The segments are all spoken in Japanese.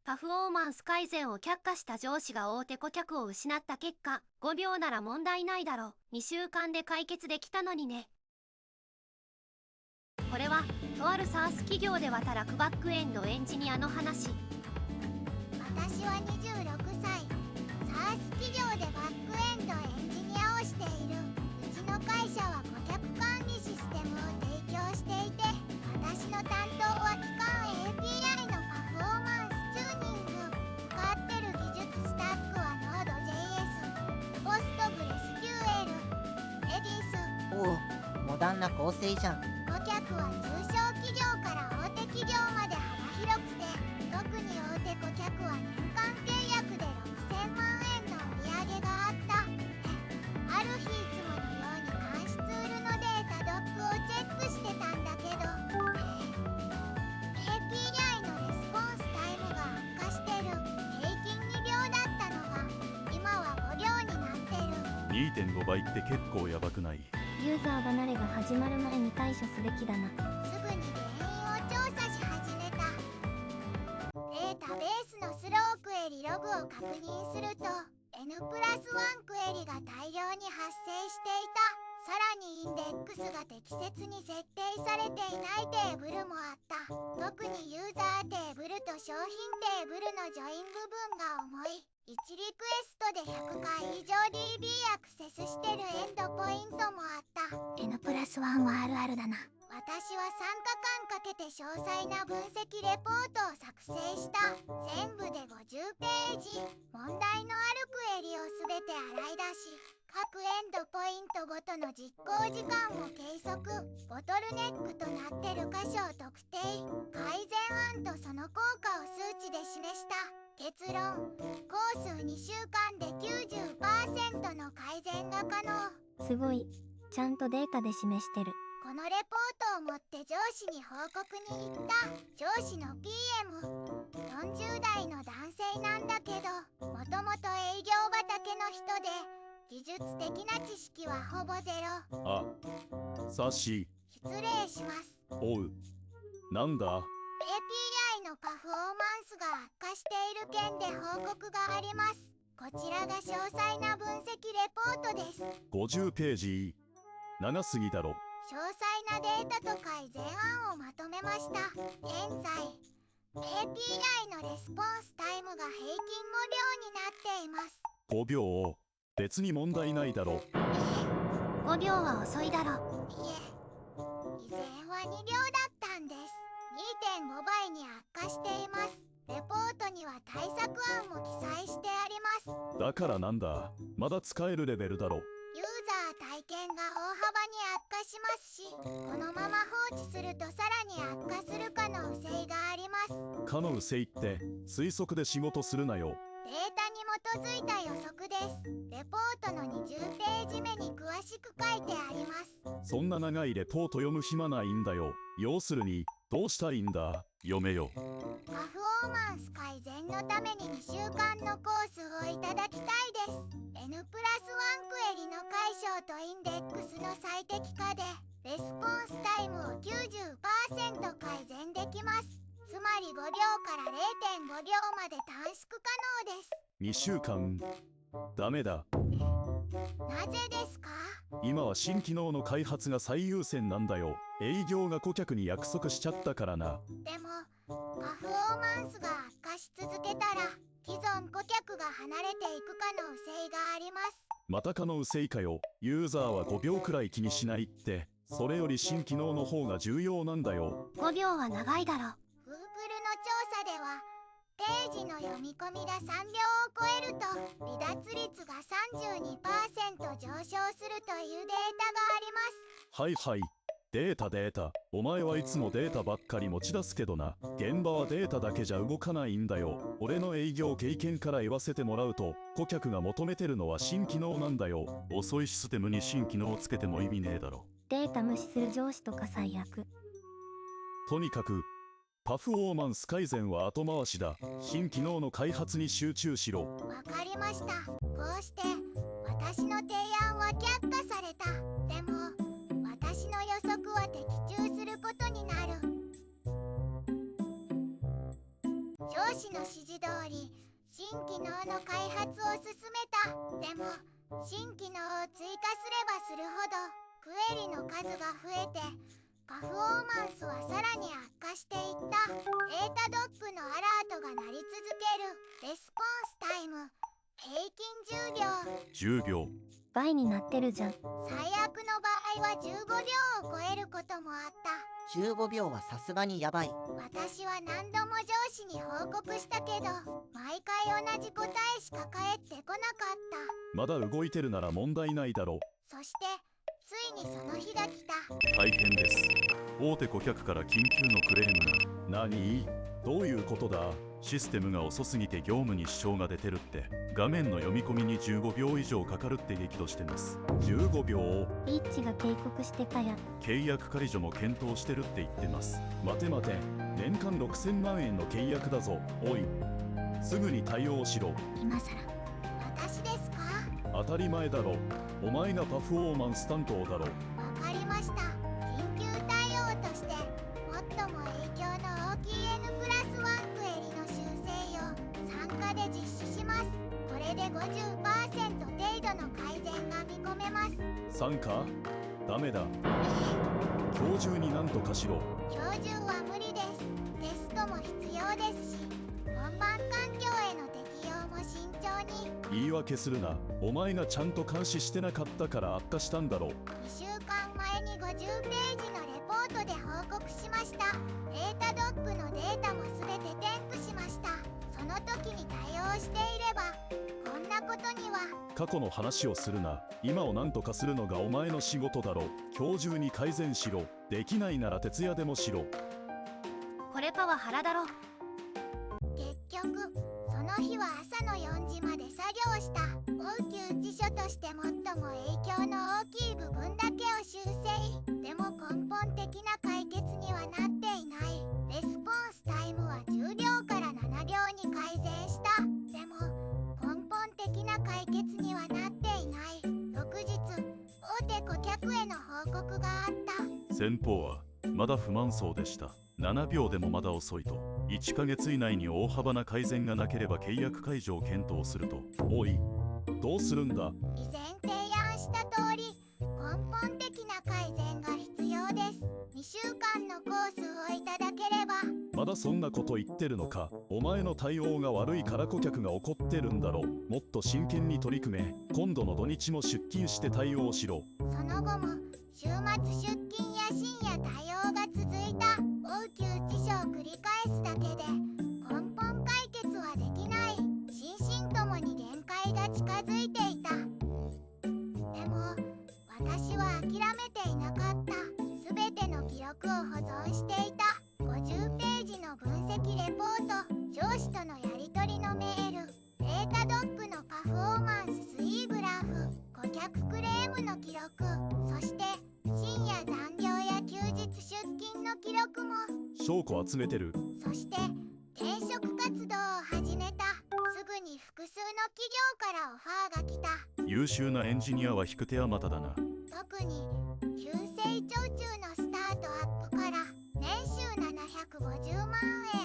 パフォーマンス改善を却下した上司が大手顧客を失った結果、5秒なら問題ないだろう。2週間で解決できたのにね。これは、とある SaaS 企業で働くバックエンドエンジニアの話。私は26歳。SaaS 企業でバックエンドエンジニアをしている。うちの会社は顧客管理システムを提供していて、私の担当は基幹 API のパフォーマンスチューニング。使ってる技術スタックは Node.js、PostgreSQL、Redis。おお、モダンな構成じゃん。顧客は中小企業から大手企業まで幅広くて、特に大手顧客は年間契約で6000万円の売り上げがあった。ある日いつものように監視ツールのデータドックをチェックしてたんだけど、API のレスポンスタイムが悪化してる。平均2秒だったのが今は5秒になってる。2.5 倍って結構やばくない？ユーザー離れが始まる前に対処すべきだな。すぐに原因を調査し始めた。データベースのスロークエリログを確認すると N+1 クエリが大量に発生していた。さらにインデックスが適切に設定されていないテーブルもあった。特にユーザーテーブルと商品テーブルのジョイン部分が重い。1リクエストで100回以上 DB アクセスしてるエンドポイントもあった。 N+1 はあるあるだな。私は3日間かけて詳細な分析レポートを作成した。全部で50ページ。問題のあるクエリをすべて洗い出し、各エンドポイントごとの実行時間を計測。ボトルネックとなってる箇所を特定。改善案とその効果を数値で示した。結論、コース2週間で 90% の改善が可能。すごい。ちゃんとデータで示してる。このレポートを持って上司に報告に行った。上司の PM、40 代の男性なんだけど、もともと営業畑の人で、技術的な知識はほぼゼロ。あ、サッシ失礼します。ー。おう。なんだ？ API のパフォーマンスが悪化している件で報告があります。こちらが詳細な分析レポートです。50ページ。長すぎだろ。詳細なデータと改善案をまとめました。現在 API のレスポンスタイムが平均5秒になっています。5秒。別に問題ないだろ。5秒は遅いだろ。いえ、以前は2秒だったんです。2.5 倍に悪化しています。レポートには対策案も記載してあります。だからなんだ。まだ使えるレベルだろ。ユーザー体験が大幅に悪化しますし、このまま放置するとさらに悪化する可能性があります。可能性って推測で仕事するなよ。データに基づいた予測です。レポートの20ページ目に詳しく書いてあります。そんな長いレポート読む暇ないんだよ。要するに、どうしたらいいんだ？読めよ。パフォーマンス改善のために2週間のコースをいただきたいです。N+1 クエリの解消とインデックスの最適化でレスポンスタイムを 90% 改善できます。つまり5秒から 0.5 秒まで短縮可能です。2週間。ダメだ。なぜですか？今は新機能の開発が最優先なんだよ。営業が顧客に約束しちゃったからな。でもパフォーマンスが悪化し続けたら既存顧客が離れていく可能性があります。また可能性かよ。ユーザーは5秒くらい気にしないって。それより新機能の方が重要なんだよ。5秒は長いだろ。Google の調査ではページの読み込みが3秒を超えると離脱率が 32% 上昇するというデータがあります。はいはい。データ。お前はいつもデータばっかり持ち出すけどな。現場はデータだけじゃ動かないんだよ。俺の営業経験から言わせてもらうと、顧客が求めてるのは新機能なんだよ。遅いシステムに新機能をつけても意味ねえだろ。データ無視する上司とか最悪。とにかく、パフォーマンス改善は後回しだ。新機能の開発に集中しろ。わかりました。こうして私の提案は却下された。でも私の予測は的中することになる。上司の指示通り新機能の開発を進めた。でも新機能を追加すればするほどクエリの数が増えてパフォーマンスはさらに悪化していった。エータドッグのアラートが鳴り続ける。レスポンスタイム平均10秒。10秒。倍になってるじゃん。最悪の場合は15秒を超えることもあった。15秒はさすがにやばい。私は何度も上司に報告したけど毎回同じ答えしか返ってこなかった。まだ動いてるなら問題ないだろう。そしてついにその日が来た。大変です。大手顧客から緊急のクレームが。何？どういうことだ？システムが遅すぎて業務に支障が出てるって。画面の読み込みに15秒以上かかるって激怒してます。15秒？リッチが警告してたや。契約解除も検討してるって言ってます。待て待て、年間6000万円の契約だぞ。おい、すぐに対応しろ。今さら私ですか？当たり前だろ。お前がパフォーマンス担当だろ。わかりました。緊急対応として最も影響の大きい N+1 クエリの修正を参加で実施します。これで 50% 程度の改善が見込めます。参加？ダメだ。今日中になんとかしろ。今日中は無理です。テストも必要ですし本番環境への適用も慎重に。言い訳するな。お前がちゃんと監視してなかったから悪化したんだろう。2週間前に50ページのレポートで報告しました。エータドッグのデータも全て添付しました。その時に対応していればこんなことには。過去の話をするな。今を何とかするのがお前の仕事だろ。今日中に改善しろ。できないなら徹夜でもしろ。これパワハラだろ。結局その日は朝の4時まで作業した。応急辞書として最も影響の大きい部分だけを修正。でも根本的な解決にはなっていない。レスポンスタイムは10秒から7秒に改善した。でも根本的な解決にはなっていない。翌日大手顧客への報告があった。先方はまだ不満そうでした。7秒でもまだ遅いと。1ヶ月以内に大幅な改善がなければ契約解除を検討すると。おい、どうするんだ？以前提案した通り根本的な改善が必要です。2週間のコースをいただければ。まだそんなこと言ってるのか。お前の対応が悪いから顧客が怒ってるんだろ。もっと真剣に取り組め。今度の土日も出勤して対応しろ。その後も週末出勤や深夜対応が続いた。応急辞書を繰り返すだけで根本解決はできない。心身ともに限界が近づいていた。でも私は諦めていなかった。すべての記録を保存していた。50ページの分析レポート、上司とのやり取りのメール、データドッグのパフォーマンス推移グラフ、顧客クレームの記録、そして深夜残業や休日出勤の記録も。証拠集めてる。そして転職活動を始めた。すぐに複数の企業からオファーが来た。優秀なエンジニアは引く手あまただな。特に急成長中のスタートアップから年収750万円、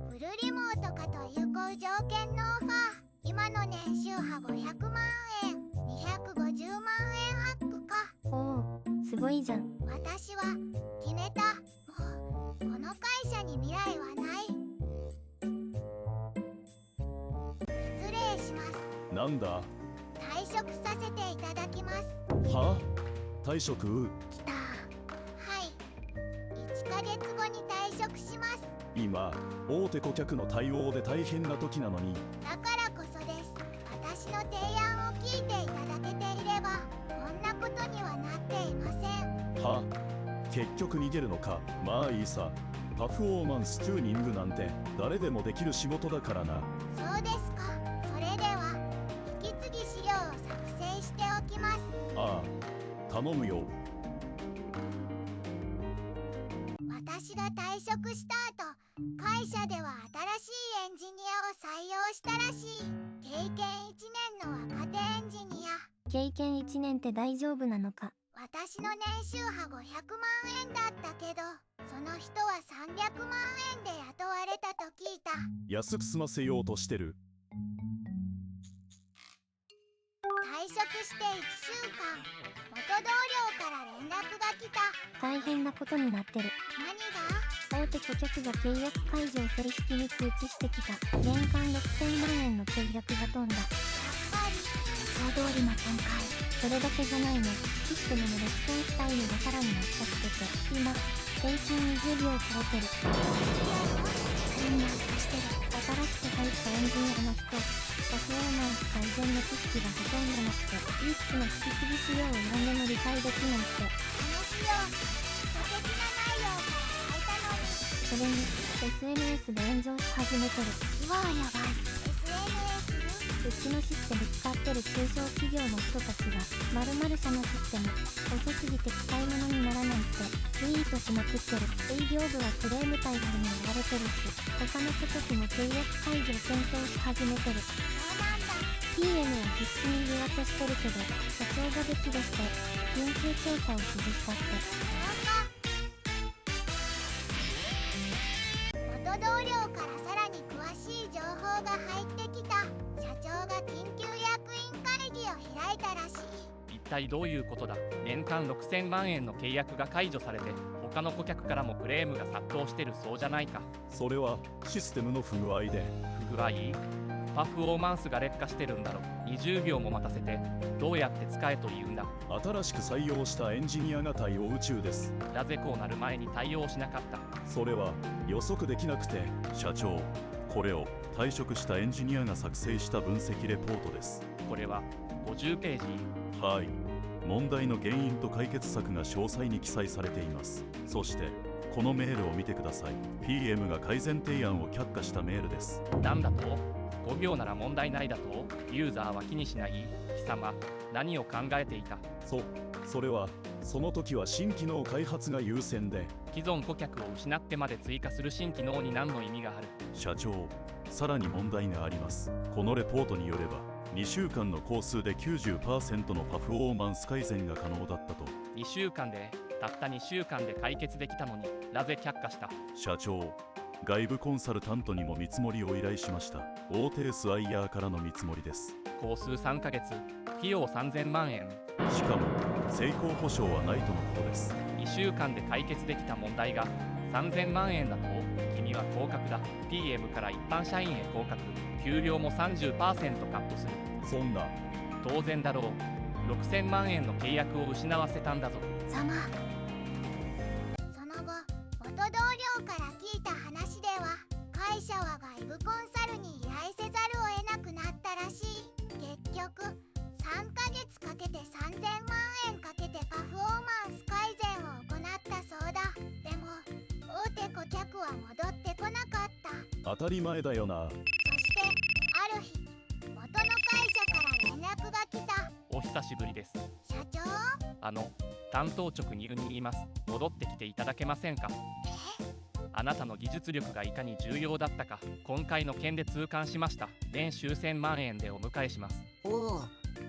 フルリモート化と有効条件のオファー。今の年収は500万円、250万円アップか。おお、すごいじゃん。私は決めた。もうこの会社に未来はない。失礼します。なんだ？退職させていただきます。は？退職？来た。はい。1ヶ月後に退職します。今、大手顧客の対応で大変な時なのに。だからこそです。私の提案を聞いていただけていればこんなことにはなっていません。は？結局逃げるのか。まあいいさ。パフォーマンスチューニングなんて誰でもできる仕事だからな。そうですか。それでは引き継ぎ資料を作成しておきます。ああ、頼むよ。私が退職した後、会社では新しいエンジニアを採用したらしい。経験1年の若手エンジニア。経験1年って大丈夫なのか。私の年収は500万円だったけど、その人は300万円で雇われたと聞いた。安く済ませようとしてる。退職して1週間、元同僚から連絡が来た。大変なことになってる。何が？大手顧客が契約解除を取引に通知してきた。年間6000万円の契約が飛んだ。やっぱり想通りの展開。それだけじゃないの。システムのレスポンスタイムがさらに悪化してて、今平均20秒超えてる。さらに悪化してる。新しく入ったエンジニアの人、パフォーマンス改善の知識がほとんどなくて、リスクの引き継ぎ資料を裏目の理解できないって。話を素敵な内容から書いたのに。それに SNS で炎上し始めてる。うわあやばい。 SNS？ うちのシステム使ってる中小企業の人たちが〇〇社のシステム遅すぎて使い物にならないってツイートしまくってる。営業部はクレーム対応に追われてるし、他の顧客も契約解除を検討し始めてる。そうなんだ。 PM は必死に言おうとしてるけど、社長が激怒して緊急調査を指示したって。元同僚からさらに詳しい情報が入ってきた。社長が緊急役員会議を開いたらしい。一体どういうことだ。年間6000万円の契約が解除されて、他の顧客からもクレームが殺到してるそうじゃないか。それはシステムの不具合で。不具合？パフォーマンスが劣化してるんだろ。20秒も待たせてどうやって使えと言うんだ。新しく採用したエンジニアが対応中です。なぜこうなる前に対応しなかった？それは予測できなくて。社長、これを退職したエンジニアが作成した分析レポートです。これは50ページ。はい、問題の原因と解決策が詳細に記載されています。そしてこのメールを見てください。 PM が改善提案を却下したメールです。なんだと？5秒なら問題ないだと？ユーザーは気にしない？貴様、何を考えていた？それはその時は新機能開発が優先で。既存顧客を失ってまで追加する新機能に何の意味がある？社長、さらに問題があります。このレポートによれば2週間の工数で 90% のパフォーマンス改善が可能だったと。2週間で、たった2週間で解決できたのになぜ却下した？社長、外部コンサルタントにも見積もりを依頼しました。大手 SIR からの見積もりです。工数3ヶ月、費用3000万円。しかも成功保証はないとのことです。2週間で解決できた問題が3000万円だと？君は降格だ。 PM から一般社員へ降格、給料も 30% カットする。そんな。当然だろう。6000万円の契約を失わせたんだぞ。その後、元同僚から聞いた話では、会社は外部コンサルに依頼せざるを得なくなったらしい。結局3ヶ月かけて3000万円かけてパフォーマンス改善を行ったそうだ。でも大手顧客は戻ってこなかった。当たり前だよな。そしてある日、元の会社から連絡が来た。お久しぶりです。社長？担当直入に言います。戻ってきていただけませんか？あなたの技術力がいかに重要だったか、今回の件で痛感しました。年収1000万円でお迎えします。おお、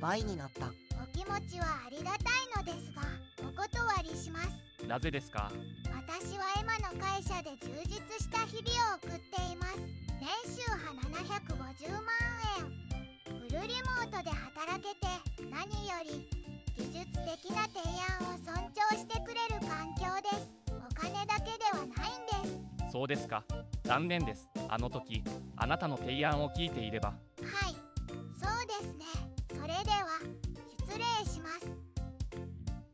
倍になった。お気持ちはありがたいのですが、お断りします。なぜですか？私は今の会社で充実した日々を送っています。年収は750万円。フルリモートで働けて、何より技術的な提案を尊重してくれる環境です。お金だけではないんです。そうですか。残念です。あの時あなたの提案を聞いていれば。はい、そうですね。それでは失礼します。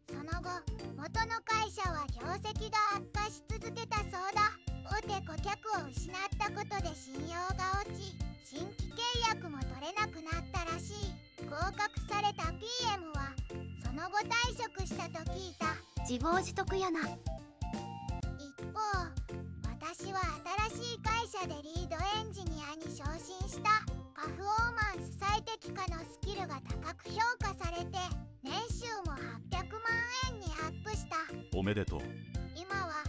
その後、元の会社は業績が悪化し続けたそうだ。大手顧客を失ったことで信用が落ち、新規契約も取れなくなったらしい。合格された PM はその後退職したと聞いた。自業自得やな。一方、私は新しい会社でリードエンジニアに昇進した。パフォーマンス最適化のスキルが高く評価されて、年収も800万円にアップした。おめでとう。今は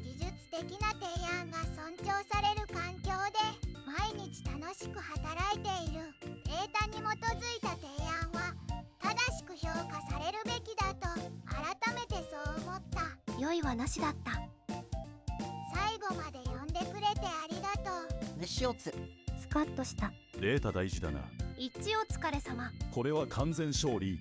技術的な提案が尊重される環境で毎日楽しく働いている。データに基づいた提案は正しく評価されるべきだと改迷いはなしだった。最後まで呼んでくれてありがとう。ルシオツ。スカッとした。データ大事だな。一致お疲れ様。これは完全勝利。